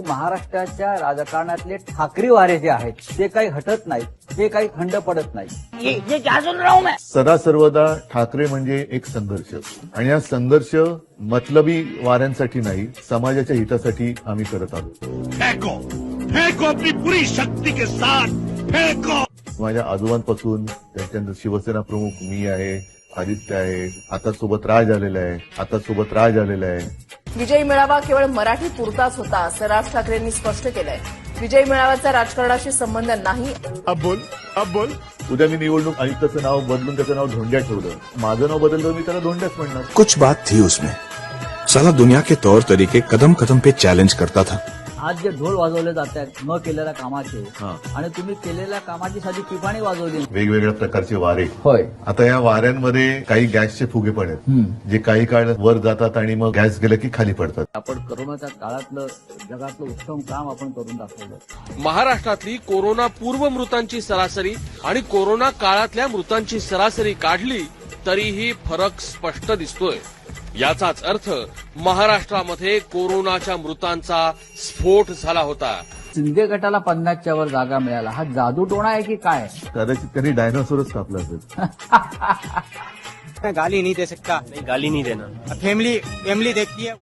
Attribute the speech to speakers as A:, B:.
A: महाराष्ट्राच्या राजकारणातले ठाकरे वारे जे आहेत ते काही हटत नाहीत, ते काही खंड पडत नाही.
B: ये क्या सुन रहा हूं मैं?
C: सदा सर्वदा ठाकरे म्हणजे एक संघर्ष, आणि हा संघर्ष मतलबी वाऱ्यांसाठी नाही, समाजाच्या हितासाठी आम्ही करत आहोत.
D: फेंको फेंको अपनी पूरी शक्ति के साथ फेंको.
C: माझ्या आजोबांपासून त्यांच्यानंतर शिवसेना प्रमुख मी आहे, आदित्य आहे, आता सोबत राज आलेला आहे.
E: विजयी मेळावा केवळ मराठी पुरताच होता असं राज ठाकरेंनी स्पष्ट केलंय. विजयी मेळाव्याचा राजकारणाशी संबंध नाही.
D: अब बोल.
C: उद्या मी निवडणूक आयुक्ताचं नाव बदलून त्याचं नाव धोंड्या ठेवलं. माझं नाव बदललं, मी त्याला धोंड्याच म्हणणार.
F: कुछ बात थी उसमें, साला दुनिया के तौर तरीके कदम कदम पे चैलेंज करता था.
A: आज जे ढोल वाजवले जात आहेत न केलेल्या कामाचे, आणि तुम्ही केलेल्या कामाची साधी पिपाणी वाजवली.
C: वेगवेगळ्या प्रकारचे वारे.
A: होय.
C: आता या वाऱ्यांमध्ये काही गॅसचे फुगे पण आहेत, जे काही काळ वर जातात आणि मग गॅस गेलं की खाली पडतात.
A: आपण कोरोनाच्या काळातलं जगातलं उत्तम काम आपण करून दाखवलं.
G: महाराष्ट्रातली कोरोना पूर्व मृतांची सरासरी आणि कोरोना काळातल्या मृतांची सरासरी काढली तरीही फरक स्पष्ट दिसतोय. याचाच अर्थ महाराष्ट्रामध्ये कोरोनाच्या मृतांचा स्फोट झाला होता.
A: शिंदे गटाला 50च्या वर जागा मिळाला, हा जादूटोणा आहे की काय?
C: कदाचित त्यांनी डायनासोरच कापला असेल.
H: गाली नहीं दे सकता.
B: गाली नहीं देना.
H: फैमिली देखती है.